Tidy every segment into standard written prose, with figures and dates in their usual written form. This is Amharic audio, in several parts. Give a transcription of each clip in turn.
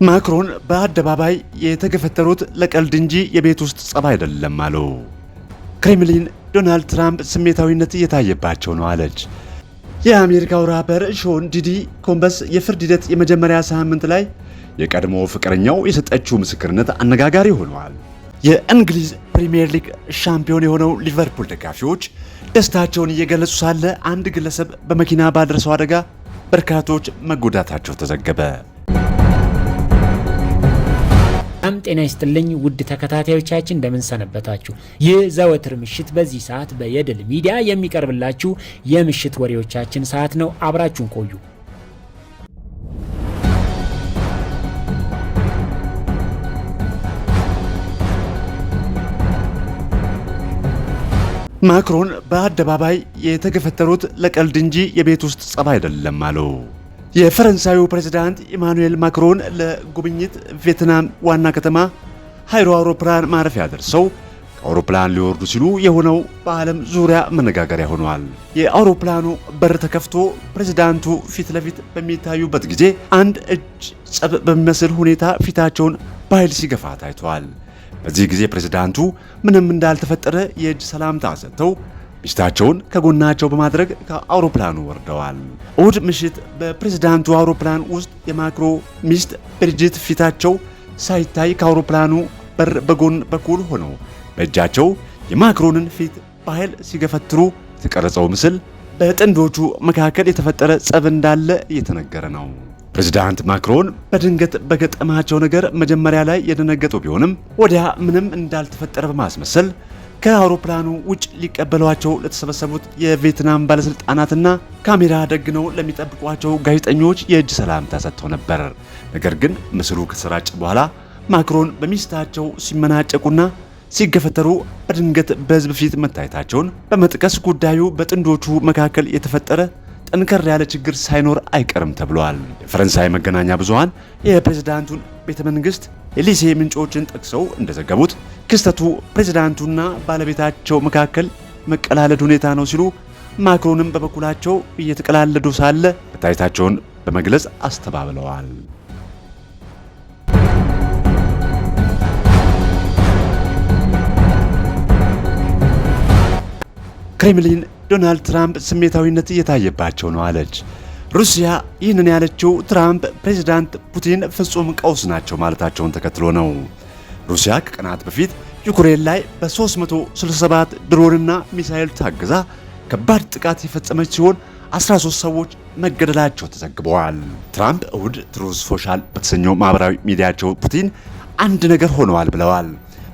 ማክሮን በአደባባይ የተገፈተሩት ለቀልድ እንጂ የቤት ውስጥ ጸብ አይደለም አሉ። ክሬምሊን ዶናልድ ትራምፕ ስሜታዊነት እየታየባቸው ነው አለች። የአሜሪካው ራፐር ሾን ዲዲ ኮምበስ የፍርድ ሂደት የመጀመሪያ ሳምንት ላይ የቀድሞ ፍቅረኛው የሰጠችው ምስክርነት አነጋጋሪ ሆኗል። የእንግሊዝ ፕሪሚየር ሊግ ሻምፒዮን የሆነው ሊቨርፑል ደጋፊዎች ደስታቸውን እየገለጹ ሳለ አንድ ግለሰብ በመኪና ባደረሰው አደጋ በርካቶች መጎዳታቸው ተዘገበ። ጤና ይስጥልኝ ውድ ተከታታዮቻችን እንደምን ሰነበታችሁ። ይህ ዘወትር ምሽት በዚህ ሰዓት በየድል ሚዲያ የሚቀርብላችሁ የምሽት ወሬዎቻችን ሰዓት ነው። አብራችሁን ቆዩ። ማክሮን በአደባባይ የተገፈተሩት ለቀልድ እንጂ የቤት ውስጥ ጸብ አይደለም አሉ። የፈረንሳዩ ፕሬዝዳንት ኢማኑኤል ማክሮን ለጉብኝት ቪየትናም ዋና ከተማ ሃይሮ አውሮፕላን ማረፊያ ደርሰው ከአውሮፕላን ሊወርዱ ሲሉ የሆነው በዓለም ዙሪያ መነጋገሪያ ሆኗል። የአውሮፕላኑ በር ተከፍቶ ፕሬዝዳንቱ ፊት ለፊት በሚታዩበት ጊዜ አንድ እጅ ጸብ በሚመስል ሁኔታ ፊታቸውን በኃይል ሲገፋ ታይቷል። በዚህ ጊዜ ፕሬዝዳንቱ ምንም እንዳልተፈጠረ የእጅ ሰላምታ ሰጥተው ሚስታቸውን ከጎናቸው በማድረግ ከአውሮፕላኑ ወርደዋል። እሁድ ምሽት በፕሬዝዳንቱ አውሮፕላን ውስጥ የማክሮ ሚስት ብሪጅት ፊታቸው ሳይታይ ከአውሮፕላኑ በር በጎን በኩል ሆነው በእጃቸው የማክሮንን ፊት በኃይል ሲገፈትሩ የተቀረጸው ምስል በጥንዶቹ መካከል የተፈጠረ ጸብ እንዳለ እየተነገረ ነው። ፕሬዝዳንት ማክሮን በድንገት በገጠማቸው ነገር መጀመሪያ ላይ የደነገጡ ቢሆንም ወዲያ ምንም እንዳልተፈጠረ በማስመሰል ከአውሮፕላኑ ውጭ ሊቀበሏቸው ለተሰበሰቡት የቪየትናም ባለስልጣናትና ካሜራ ደግነው ለሚጠብቋቸው ጋዜጠኞች የእጅ ሰላምታ ሰጥተው ነበር። ነገር ግን ምስሉ ከተሰራጨ በኋላ ማክሮን በሚስታቸው ሲመናጨቁና ሲገፈተሩ በድንገት በሕዝብ ፊት መታየታቸውን በመጥቀስ ጉዳዩ በጥንዶቹ መካከል የተፈጠረ ጠንከር ያለ ችግር ሳይኖር አይቀርም ተብሏል። የፈረንሳይ መገናኛ ብዙሃን የፕሬዝዳንቱን ቤተ መንግስት የሊሴ ምንጮችን ጠቅሰው እንደዘገቡት ክስተቱ ፕሬዝዳንቱና ባለቤታቸው መካከል መቀላለድ ሁኔታ ነው ሲሉ ማክሮንም በበኩላቸው እየተቀላለዱ ሳለ መታየታቸውን በመግለጽ አስተባብለዋል። ክሬምሊን ዶናልድ ትራምፕ ስሜታዊነት እየታየባቸው ነው አለች። ሩሲያ ይህንን ያለችው ትራምፕ ፕሬዝዳንት ፑቲን ፍጹም ቀውስ ናቸው ማለታቸውን ተከትሎ ነው። ሩሲያ ከቀናት በፊት ዩክሬን ላይ በ367 ድሮንና ሚሳኤል ታግዛ ከባድ ጥቃት የፈጸመች ሲሆን 13 ሰዎች መገደላቸው ተዘግበዋል። ትራምፕ እሁድ ትሩዝ ሶሻል በተሰኘው ማህበራዊ ሚዲያቸው ፑቲን አንድ ነገር ሆነዋል ብለዋል።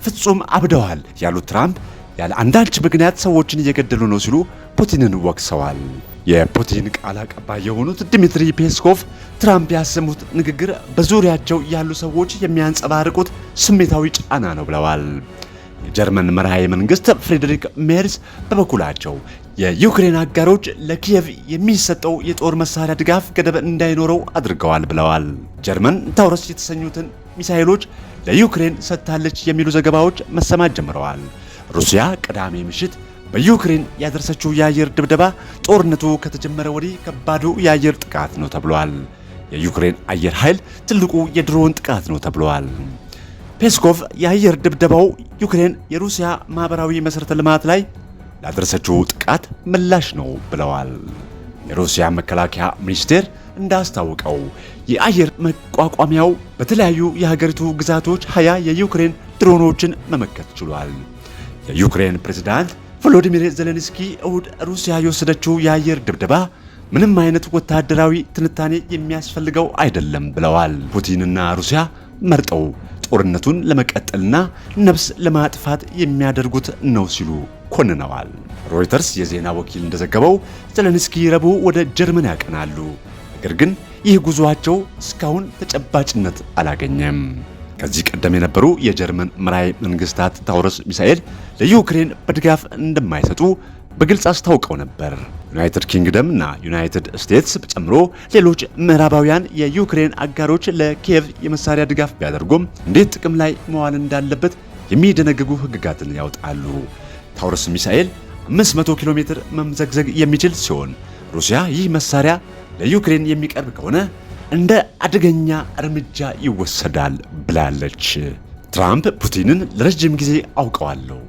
ፍጹም አብደዋል ያሉት ትራምፕ ያለ አንዳች ምክንያት ሰዎችን እየገደሉ ነው ሲሉ ፑቲንን ወቅሰዋል። የፑቲን ቃል አቀባይ የሆኑት ዲሚትሪ ፔስኮቭ ትራምፕ ያሰሙት ንግግር በዙሪያቸው ያሉ ሰዎች የሚያንጸባርቁት ስሜታዊ ጫና ነው ብለዋል። የጀርመን መራሄ መንግስት ፍሬድሪክ ሜርዝ በበኩላቸው የዩክሬን አጋሮች ለኪየቭ የሚሰጠው የጦር መሳሪያ ድጋፍ ገደብ እንዳይኖረው አድርገዋል ብለዋል። ጀርመን ታውረስ የተሰኙትን ሚሳኤሎች ለዩክሬን ሰጥታለች የሚሉ ዘገባዎች መሰማት ጀምረዋል። ሩሲያ ቅዳሜ ምሽት በዩክሬን ያደረሰችው የአየር ድብደባ ጦርነቱ ከተጀመረ ወዲህ ከባዱ የአየር ጥቃት ነው ተብሏል። የዩክሬን አየር ኃይል ትልቁ የድሮን ጥቃት ነው ተብሏል። ፔስኮቭ የአየር ድብደባው ዩክሬን የሩሲያ ማህበራዊ መሠረተ ልማት ላይ ላደረሰችው ጥቃት ምላሽ ነው ብለዋል። የሩሲያ መከላከያ ሚኒስቴር እንዳስታወቀው የአየር መቋቋሚያው በተለያዩ የሀገሪቱ ግዛቶች 20 የዩክሬን ድሮኖችን መመከት ችሏል። የዩክሬን ፕሬዝዳንት ቮሎዲሚር ዜሌንስኪ እሁድ ሩሲያ የወሰደችው የአየር ድብደባ ምንም አይነት ወታደራዊ ትንታኔ የሚያስፈልገው አይደለም ብለዋል። ፑቲንና ሩሲያ መርጠው ጦርነቱን ለመቀጠልና ነፍስ ለማጥፋት የሚያደርጉት ነው ሲሉ ኮንነዋል። ሮይተርስ የዜና ወኪል እንደዘገበው ዜሌንስኪ ረቡዕ ወደ ጀርመን ያቀናሉ። ነገር ግን ይህ ጉዟቸው እስካሁን ተጨባጭነት አላገኘም። ከዚህ ቀደም የነበሩ የጀርመን መራሄ መንግስታት ታውረስ ሚሳኤል ለዩክሬን በድጋፍ እንደማይሰጡ በግልጽ አስታውቀው ነበር። ዩናይትድ ኪንግደም እና ዩናይትድ ስቴትስ ጨምሮ ሌሎች ምዕራባውያን የዩክሬን አጋሮች ለኪየቭ የመሳሪያ ድጋፍ ቢያደርጉም እንዴት ጥቅም ላይ መዋል እንዳለበት የሚደነግጉ ህግጋትን ያወጣሉ። ታውረስ ሚሳኤል 500 ኪሎ ሜትር መምዘግዘግ የሚችል ሲሆን ሩሲያ ይህ መሳሪያ ለዩክሬን የሚቀርብ ከሆነ እንደ አደገኛ እርምጃ ይወሰዳል ብላለች። ትራምፕ ፑቲንን ለረጅም ጊዜ አውቀዋለሁ፣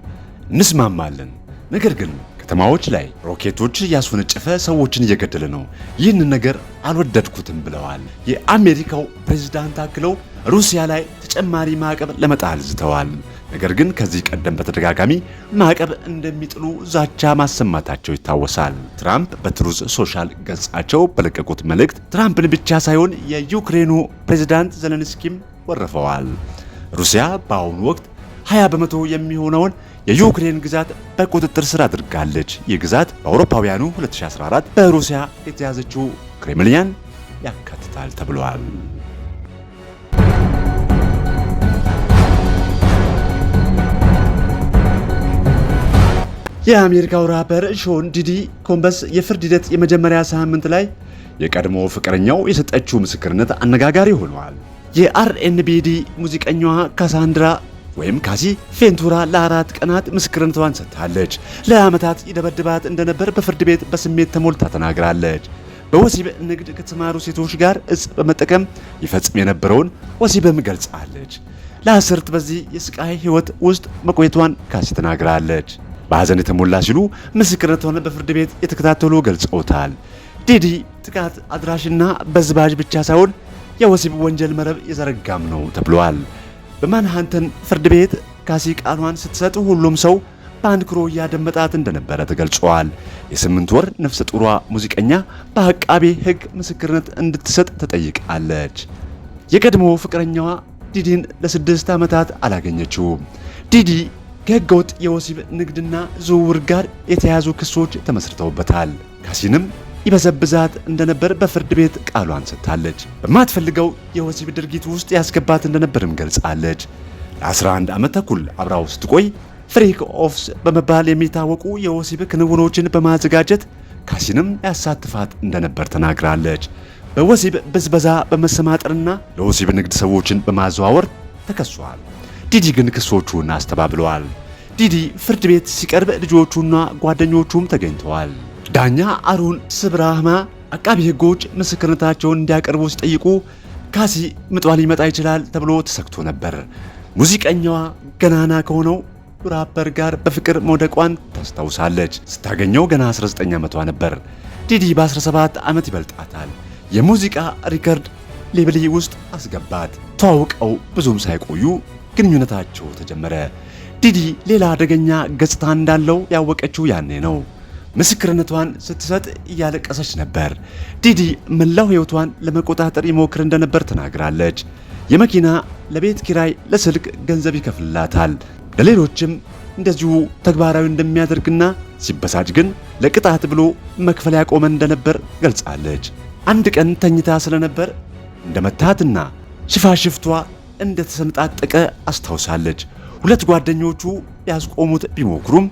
እንስማማለን፣ ነገር ግን ከተማዎች ላይ ሮኬቶች ያስወነጨፈ ሰዎችን እየገደለ ነው፣ ይህንን ነገር አልወደድኩትም ብለዋል። የአሜሪካው ፕሬዝዳንት አክለው ሩሲያ ላይ ተጨማሪ ማዕቀብ ለመጣል ዝተዋል። ነገር ግን ከዚህ ቀደም በተደጋጋሚ ማዕቀብ እንደሚጥሉ ዛቻ ማሰማታቸው ይታወሳል። ትራምፕ በትሩዝ ሶሻል ገጻቸው በለቀቁት መልእክት ትራምፕን ብቻ ሳይሆን የዩክሬኑ ፕሬዝዳንት ዘለንስኪም ወርፈዋል። ሩሲያ በአሁኑ ወቅት 20 በመቶ የሚሆነውን የዩክሬን ግዛት በቁጥጥር ስር አድርጋለች። ይህ ግዛት በአውሮፓውያኑ 2014 በሩሲያ የተያዘችው ክሬምሊያን ያካትታል ተብሏል። የአሜሪካው ራፐር ሾን ዲዲ ኮምበስ የፍርድ ሂደት የመጀመሪያ ሳምንት ላይ የቀድሞ ፍቅረኛው የሰጠችው ምስክርነት አነጋጋሪ ሆኗል። የአርኤንቢዲ ሙዚቀኛዋ ካሳንድራ ወይም ካሲ ቬንቱራ ለ4 ቀናት ምስክርነቷን ሰጥታለች። ለዓመታት ይደበድባት እንደነበር በፍርድ ቤት በስሜት ተሞልታ ተናግራለች። በወሲብ ንግድ ከተሰማሩ ሴቶች ጋር እጽ በመጠቀም ይፈጽም የነበረውን ወሲብም ገልጻለች። ለአስርት በዚህ የስቃይ ህይወት ውስጥ መቆየቷን ካሲ ተናግራለች። በሐዘን የተሞላ ሲሉ ምስክርነቷን በፍርድ ቤት የተከታተሉ ገልጸውታል። ዲዲ ጥቃት አድራሽና በዝባዥ ብቻ ሳይሆን የወሲብ ወንጀል መረብ የዘረጋም ነው ተብሏል። በማንሃተን ፍርድ ቤት ካሲ ቃሏን ስትሰጥ ሁሉም ሰው በአንክሮ እያደመጣት እንደነበረ ተገልጿል። የ8 ወር ነፍሰ ጡሯ ሙዚቀኛ በአቃቤ ሕግ ምስክርነት እንድትሰጥ ተጠይቃለች። የቀድሞ ፍቅረኛዋ ዲዲን ለ6 ዓመታት አላገኘችውም። ዲዲ ከህገወጥ የወሲብ ንግድና ዝውውር ጋር የተያዙ ክሶች ተመስርተውበታል። ካሲንም ይበዘብዛት እንደነበር በፍርድ ቤት ቃሏን ሰጥታለች። በማትፈልገው የወሲብ ድርጊት ውስጥ ያስገባት እንደነበርም ገልጻለች። ለ11 ዓመት ተኩል አብራው ስትቆይ ፍሪክ ኦፍስ በመባል የሚታወቁ የወሲብ ክንውኖችን በማዘጋጀት ካሲንም ያሳትፋት እንደነበር ተናግራለች። በወሲብ ብዝበዛ በመሰማጠርና ለወሲብ ንግድ ሰዎችን በማዘዋወር ተከሷል። ዲዲ ግን ክሶቹን አስተባብለዋል። ዲዲ ፍርድ ቤት ሲቀርብ ልጆቹና ጓደኞቹም ተገኝተዋል። ዳኛ አሩን ስብራህማ አቃቢ ሕጎች ምስክርነታቸውን እንዲያቀርቡ ሲጠይቁ ካሲ ምጧ ሊመጣ ይችላል ተብሎ ተሰግቶ ነበር። ሙዚቀኛዋ ገናና ከሆነው ራፐር ጋር በፍቅር መውደቋን ታስታውሳለች። ስታገኘው ገና 19 ዓመቷ ነበር። ዲዲ በ17 ዓመት ይበልጣታል። የሙዚቃ ሪከርድ ሌብል ውስጥ አስገባት። ተዋውቀው ብዙም ሳይቆዩ ግንኙነታቸው ተጀመረ። ዲዲ ሌላ አደገኛ ገጽታ እንዳለው ያወቀችው ያኔ ነው። ምስክርነቷን ስትሰጥ እያለቀሰች ነበር። ዲዲ መላው ሕይወቷን ለመቆጣጠር ይሞክር እንደነበር ተናግራለች። የመኪና፣ ለቤት ኪራይ፣ ለስልክ ገንዘብ ይከፍልላታል። ለሌሎችም እንደዚሁ ተግባራዊ እንደሚያደርግና ሲበሳጭ ግን ለቅጣት ብሎ መክፈል ያቆመ እንደነበር ገልጻለች። አንድ ቀን ተኝታ ስለነበር እንደመታትና ሽፋሽፍቷ እንደተሰነጣጠቀ አስታውሳለች። ሁለት ጓደኞቹ ያስቆሙት ቢሞክሩም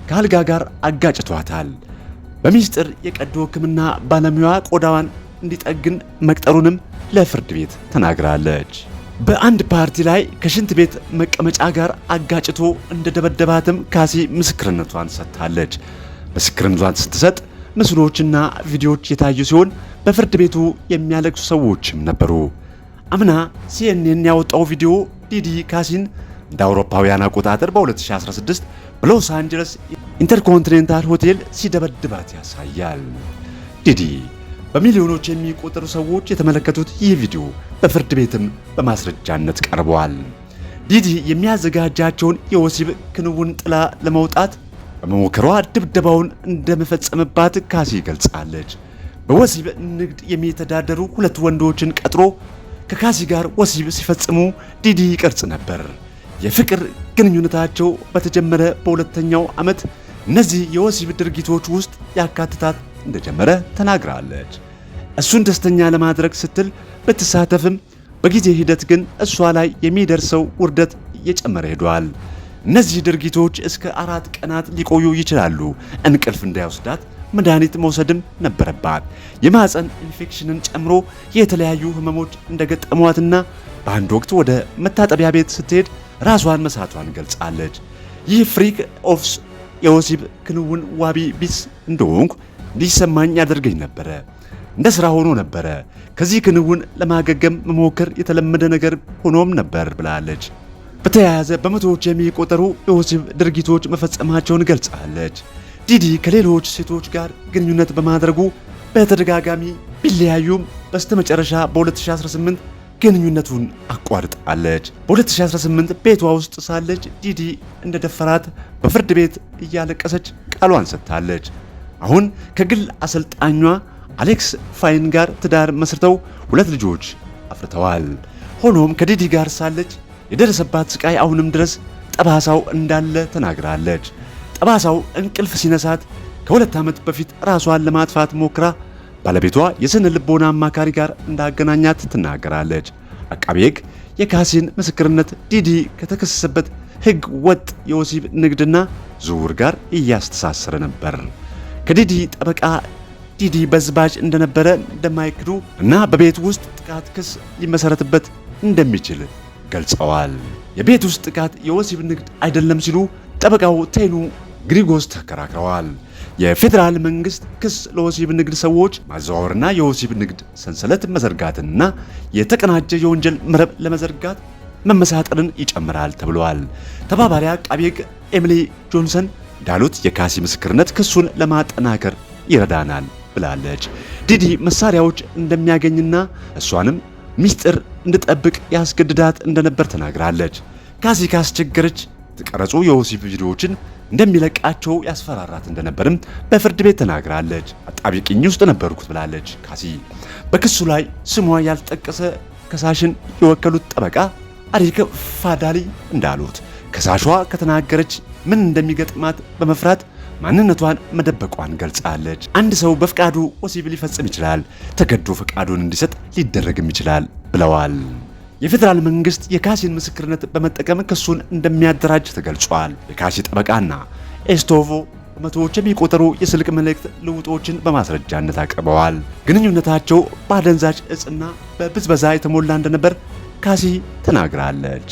ከአልጋ ጋር አጋጭቷታል። በሚስጥር የቀዶ ሕክምና ባለሙያዋ ቆዳዋን እንዲጠግን መቅጠሩንም ለፍርድ ቤት ተናግራለች። በአንድ ፓርቲ ላይ ከሽንት ቤት መቀመጫ ጋር አጋጭቶ እንደደበደባትም ካሲ ምስክርነቷን ሰጥታለች። ምስክርነቷን ስትሰጥ ምስሎችና ቪዲዮዎች የታዩ ሲሆን በፍርድ ቤቱ የሚያለቅሱ ሰዎችም ነበሩ። አምና ሲኤንኤን ያወጣው ቪዲዮ ዲዲ ካሲን እንደ አውሮፓውያን አቆጣጠር በ2016 በሎስ አንጀለስ ኢንተርኮንቲኔንታል ሆቴል ሲደበድባት ያሳያል። ዲዲ በሚሊዮኖች የሚቆጠሩ ሰዎች የተመለከቱት ይህ ቪዲዮ በፍርድ ቤትም በማስረጃነት ቀርቧል። ዲዲ የሚያዘጋጃቸውን የወሲብ ክንውን ጥላ ለመውጣት በመሞከሯ ድብደባውን እንደመፈጸመባት ካሲ ገልጻለች። በወሲብ ንግድ የሚተዳደሩ ሁለት ወንዶችን ቀጥሮ ከካሲ ጋር ወሲብ ሲፈጽሙ ዲዲ ይቀርጽ ነበር። የፍቅር ግንኙነታቸው በተጀመረ በሁለተኛው ዓመት እነዚህ የወሲብ ድርጊቶች ውስጥ ያካትታት እንደጀመረ ተናግራለች። እሱን ደስተኛ ለማድረግ ስትል ብትሳተፍም በጊዜ ሂደት ግን እሷ ላይ የሚደርሰው ውርደት እየጨመረ ሄዷል። እነዚህ ድርጊቶች እስከ 4 ቀናት ሊቆዩ ይችላሉ። እንቅልፍ እንዳይወስዳት መድኃኒት መውሰድም ነበረባት። የማህፀን ኢንፌክሽንን ጨምሮ የተለያዩ ህመሞች እንደገጠሟትና በአንድ ወቅት ወደ መታጠቢያ ቤት ስትሄድ ራሷን መሳቷን ገልጻለች። ይህ ፍሪክ ኦፍስ የወሲብ ክንውን ዋቢ ቢስ እንደሆንኩ እንዲሰማኝ ያደርገኝ ነበረ። እንደ ሥራ ሆኖ ነበረ። ከዚህ ክንውን ለማገገም መሞከር የተለመደ ነገር ሆኖም ነበር ብላለች። በተያያዘ በመቶዎች የሚቆጠሩ የወሲብ ድርጊቶች መፈጸማቸውን ገልጻለች። ዲዲ ከሌሎች ሴቶች ጋር ግንኙነት በማድረጉ በተደጋጋሚ ቢለያዩም በስተመጨረሻ በ2018 ግንኙነቱን አቋርጣለች። በ2018 ቤቷ ውስጥ ሳለች ዲዲ እንደደፈራት በፍርድ ቤት እያለቀሰች ቃሏን ሰጥታለች። አሁን ከግል አሰልጣኟ አሌክስ ፋይን ጋር ትዳር መስርተው 2 ልጆች አፍርተዋል። ሆኖም ከዲዲ ጋር ሳለች የደረሰባት ስቃይ አሁንም ድረስ ጠባሳው እንዳለ ተናግራለች። ጠባሳው እንቅልፍ ሲነሳት ከ2 ዓመት በፊት ራሷን ለማጥፋት ሞክራ ባለቤቷ የስነ ልቦና አማካሪ ጋር እንዳገናኛት ትናገራለች። አቃቤ ሕግ የካሲን ምስክርነት ዲዲ ከተከሰሰበት ሕገ ወጥ የወሲብ ንግድና ዝውውር ጋር እያስተሳሰረ ነበር። ከዲዲ ጠበቃ ዲዲ በዝባዥ እንደነበረ እንደማይክዱ እና በቤት ውስጥ ጥቃት ክስ ሊመሰረትበት እንደሚችል ገልጸዋል። የቤት ውስጥ ጥቃት የወሲብ ንግድ አይደለም ሲሉ ጠበቃው ቴኑ ግሪጎስ ተከራክረዋል። የፌዴራል መንግስት ክስ ለወሲብ ንግድ ሰዎች ማዘዋወርና የወሲብ ንግድ ሰንሰለት መዘርጋትና የተቀናጀ የወንጀል መረብ ለመዘርጋት መመሳጠርን ይጨምራል ተብሏል። ተባባሪ አቃቤ ሕግ ኤሚሊ ጆንሰን እንዳሉት የካሲ ምስክርነት ክሱን ለማጠናከር ይረዳናል ብላለች። ዲዲ መሳሪያዎች እንደሚያገኝና እሷንም ሚስጥር እንድጠብቅ ያስገድዳት እንደነበር ተናግራለች። ካሲ ካስቸገረች የተቀረጹ የወሲብ ቪዲዮዎችን እንደሚለቃቸው ያስፈራራት እንደነበርም በፍርድ ቤት ተናግራለች። አጣብቂኝ ውስጥ ነበርኩት ብላለች ካሲ። በክሱ ላይ ስሟ ያልተጠቀሰ ከሳሽን የወከሉት ጠበቃ አሪክ ፋዳሊ እንዳሉት ከሳሿ ከተናገረች ምን እንደሚገጥማት በመፍራት ማንነቷን መደበቋን ገልጻለች። አንድ ሰው በፍቃዱ ወሲብ ሊፈጽም ይችላል፣ ተገዶ ፍቃዱን እንዲሰጥ ሊደረግም ይችላል ብለዋል። የፌዴራል መንግስት የካሲን ምስክርነት በመጠቀም ክሱን እንደሚያደራጅ ተገልጿል። የካሲ ጠበቃና ኤስቶቮ በመቶዎች የሚቆጠሩ የስልክ መልእክት ልውጦችን በማስረጃነት አቅርበዋል። ግንኙነታቸው በአደንዛዥ እጽና በብዝበዛ የተሞላ እንደነበር ካሲ ተናግራለች።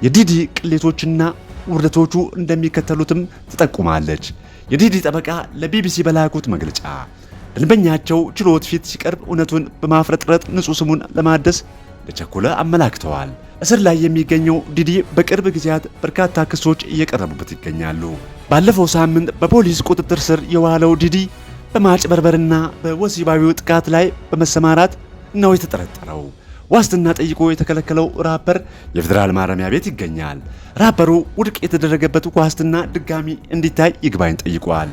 የዲዲ ቅሌቶችና ውርደቶቹ እንደሚከተሉትም ትጠቁማለች። የዲዲ ጠበቃ ለቢቢሲ በላኩት መግለጫ ደንበኛቸው ችሎት ፊት ሲቀርብ እውነቱን በማፍረጥረጥ ንጹህ ስሙን ለማደስ ለቸኮለ አመላክተዋል። እስር ላይ የሚገኘው ዲዲ በቅርብ ጊዜያት በርካታ ክሶች እየቀረቡበት ይገኛሉ። ባለፈው ሳምንት በፖሊስ ቁጥጥር ስር የዋለው ዲዲ በማጭበርበርና በወሲባዊው ጥቃት ላይ በመሰማራት ነው የተጠረጠረው። ዋስትና ጠይቆ የተከለከለው ራፐር የፌዴራል ማረሚያ ቤት ይገኛል። ራፐሩ ውድቅ የተደረገበት ዋስትና ድጋሚ እንዲታይ ይግባኝ ጠይቋል።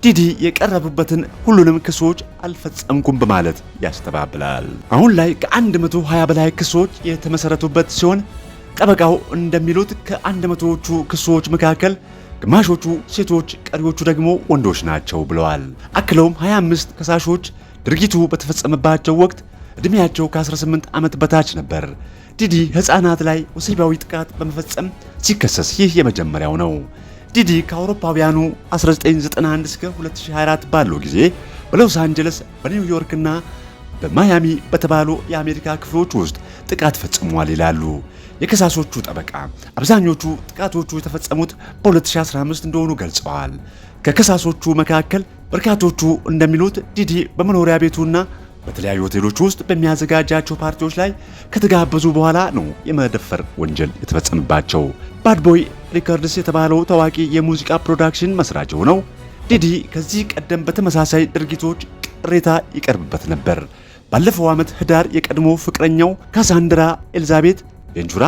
ዲዲ የቀረቡበትን ሁሉንም ክሶች አልፈጸምኩም በማለት ያስተባብላል። አሁን ላይ ከ120 በላይ ክሶች የተመሰረቱበት ሲሆን ጠበቃው እንደሚሉት ከ100ዎቹ ክሶች መካከል ግማሾቹ ሴቶች፣ ቀሪዎቹ ደግሞ ወንዶች ናቸው ብለዋል። አክለውም 25 ከሳሾች ድርጊቱ በተፈጸመባቸው ወቅት ዕድሜያቸው ከ18 ዓመት በታች ነበር። ዲዲ ሕፃናት ላይ ወሲባዊ ጥቃት በመፈጸም ሲከሰስ ይህ የመጀመሪያው ነው። ዲዲ ከአውሮፓውያኑ 1991 እስከ 2024 ባለው ጊዜ በሎስ አንጀለስ፣ በኒውዮርክና በማያሚ በተባሉ የአሜሪካ ክፍሎች ውስጥ ጥቃት ፈጽሟል ይላሉ የከሳሾቹ ጠበቃ። አብዛኞቹ ጥቃቶቹ የተፈጸሙት በ2015 እንደሆኑ ገልጸዋል። ከከሳሾቹ መካከል በርካቶቹ እንደሚሉት ዲዲ በመኖሪያ ቤቱና በተለያዩ ሆቴሎች ውስጥ በሚያዘጋጃቸው ፓርቲዎች ላይ ከተጋበዙ በኋላ ነው የመደፈር ወንጀል የተፈጸመባቸው። ባድቦይ ሪከርድስ የተባለው ታዋቂ የሙዚቃ ፕሮዳክሽን መስራች ሆነው ዲዲ ከዚህ ቀደም በተመሳሳይ ድርጊቶች ቅሬታ ይቀርብበት ነበር። ባለፈው ዓመት ህዳር የቀድሞ ፍቅረኛው ካሳንድራ ኤልዛቤት ቬንቹራ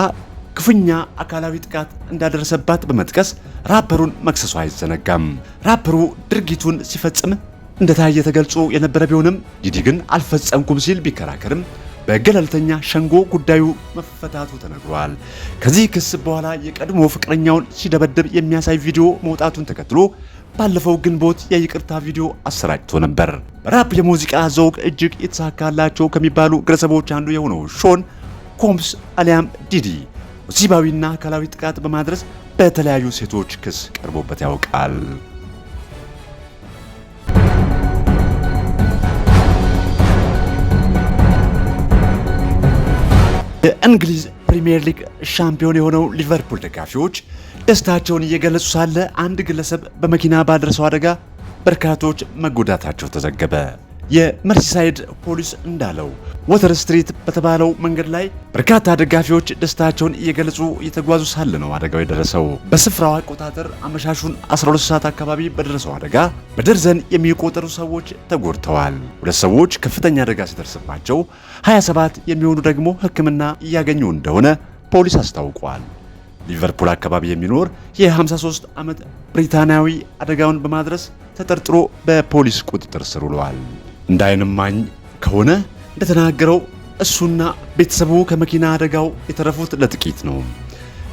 ክፉኛ አካላዊ ጥቃት እንዳደረሰባት በመጥቀስ ራፐሩን መክሰሱ አይዘነጋም። ራፐሩ ድርጊቱን ሲፈጽም እንደታየ ተገልጾ የነበረ ቢሆንም ዲዲ ግን አልፈጸምኩም ሲል ቢከራከርም በገለልተኛ ሸንጎ ጉዳዩ መፈታቱ ተነግሯል። ከዚህ ክስ በኋላ የቀድሞ ፍቅረኛውን ሲደበደብ የሚያሳይ ቪዲዮ መውጣቱን ተከትሎ ባለፈው ግንቦት የይቅርታ ቪዲዮ አሰራጭቶ ነበር። በራፕ የሙዚቃ ዘውግ እጅግ የተሳካላቸው ከሚባሉ ግለሰቦች አንዱ የሆነው ሾን ኮምስ አሊያም ዲዲ ወሲባዊና አካላዊ ጥቃት በማድረስ በተለያዩ ሴቶች ክስ ቀርቦበት ያውቃል። የእንግሊዝ ፕሪሚየር ሊግ ሻምፒዮን የሆነው ሊቨርፑል ደጋፊዎች ደስታቸውን እየገለጹ ሳለ አንድ ግለሰብ በመኪና ባደረሰው አደጋ በርካቶች መጎዳታቸው ተዘገበ። የመርሲሳይድ ፖሊስ እንዳለው ወተር ስትሪት በተባለው መንገድ ላይ በርካታ ደጋፊዎች ደስታቸውን እየገለጹ እየተጓዙ ሳለ ነው አደጋው የደረሰው። በስፍራው አቆጣጠር አመሻሹን 12 ሰዓት አካባቢ በደረሰው አደጋ በደርዘን የሚቆጠሩ ሰዎች ተጎድተዋል። 2 ሰዎች ከፍተኛ አደጋ ሲደርስባቸው 27 የሚሆኑ ደግሞ ሕክምና እያገኙ እንደሆነ ፖሊስ አስታውቋል። ሊቨርፑል አካባቢ የሚኖር የ53 ዓመት ብሪታንያዊ አደጋውን በማድረስ ተጠርጥሮ በፖሊስ ቁጥጥር ስር ውሏል። እንደ ዓይን እማኝ ከሆነ እንደተናገረው እሱና ቤተሰቡ ከመኪና አደጋው የተረፉት ለጥቂት ነው።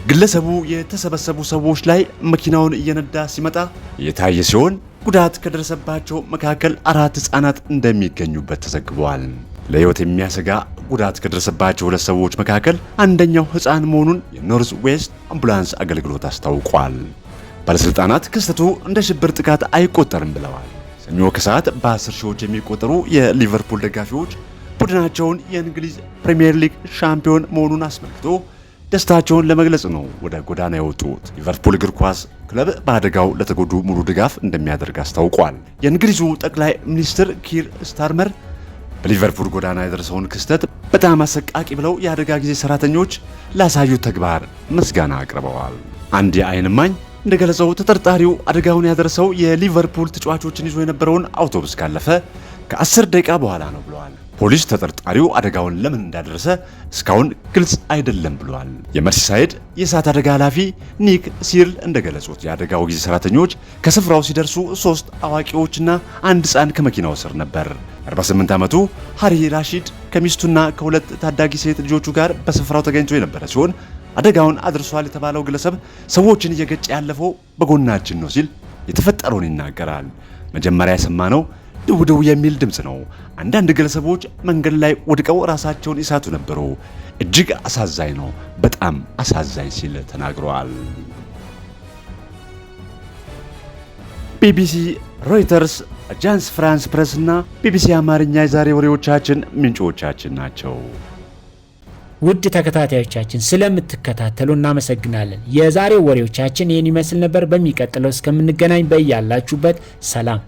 ግለሰቡ የተሰበሰቡ ሰዎች ላይ መኪናውን እየነዳ ሲመጣ የታየ ሲሆን ጉዳት ከደረሰባቸው መካከል 4 ሕፃናት እንደሚገኙበት ተዘግቧል። ለሕይወት የሚያሰጋ ጉዳት ከደረሰባቸው 2 ሰዎች መካከል አንደኛው ሕፃን መሆኑን የኖርዝ ዌስት አምቡላንስ አገልግሎት አስታውቋል። ባለሥልጣናት ክስተቱ እንደ ሽብር ጥቃት አይቆጠርም ብለዋል። ሰኞ ከሰዓት በ10 ሺዎች የሚቆጠሩ የሊቨርፑል ደጋፊዎች ቡድናቸውን የእንግሊዝ ፕሪሚየር ሊግ ሻምፒዮን መሆኑን አስመልክቶ ደስታቸውን ለመግለጽ ነው ወደ ጎዳና የወጡት። ሊቨርፑል እግር ኳስ ክለብ በአደጋው ለተጎዱ ሙሉ ድጋፍ እንደሚያደርግ አስታውቋል። የእንግሊዙ ጠቅላይ ሚኒስትር ኪር ስታርመር በሊቨርፑል ጎዳና የደረሰውን ክስተት በጣም አሰቃቂ ብለው የአደጋ ጊዜ ሰራተኞች ላሳዩት ተግባር ምስጋና አቅርበዋል። አንድ የዓይን እማኝ እንደገለጸው ተጠርጣሪው አደጋውን ያደረሰው የሊቨርፑል ተጫዋቾችን ይዞ የነበረውን አውቶቡስ ካለፈ ከ10 ደቂቃ በኋላ ነው ብለዋል። ፖሊስ ተጠርጣሪው አደጋውን ለምን እንዳደረሰ እስካሁን ግልጽ አይደለም ብለዋል። የመርሲሳይድ የእሳት አደጋ ኃላፊ ኒክ ሲርል እንደገለጹት የአደጋው ጊዜ ሰራተኞች ከስፍራው ሲደርሱ 3 አዋቂዎችና 1 ሕፃን ከመኪናው ስር ነበር። 48 ዓመቱ ሃሪ ራሺድ ከሚስቱና ከ2 ታዳጊ ሴት ልጆቹ ጋር በስፍራው ተገኝቶ የነበረ ሲሆን አደጋውን አድርሷል የተባለው ግለሰብ ሰዎችን እየገጨ ያለፈው በጎናችን ነው ሲል የተፈጠረውን ይናገራል። መጀመሪያ የሰማነው ድውድው የሚል ድምፅ ነው። አንዳንድ ግለሰቦች መንገድ ላይ ወድቀው ራሳቸውን ይሳቱ ነበሩ። እጅግ አሳዛኝ ነው፣ በጣም አሳዛኝ ሲል ተናግረዋል። ቢቢሲ፣ ሮይተርስ፣ አጃንስ ፍራንስ ፕሬስ እና ቢቢሲ አማርኛ የዛሬ ወሬዎቻችን ምንጮቻችን ናቸው። ውድ ተከታታዮቻችን ስለምትከታተሉ እናመሰግናለን። የዛሬው ወሬዎቻችን ይህን ይመስል ነበር። በሚቀጥለው እስከምንገናኝ በያላችሁበት ሰላም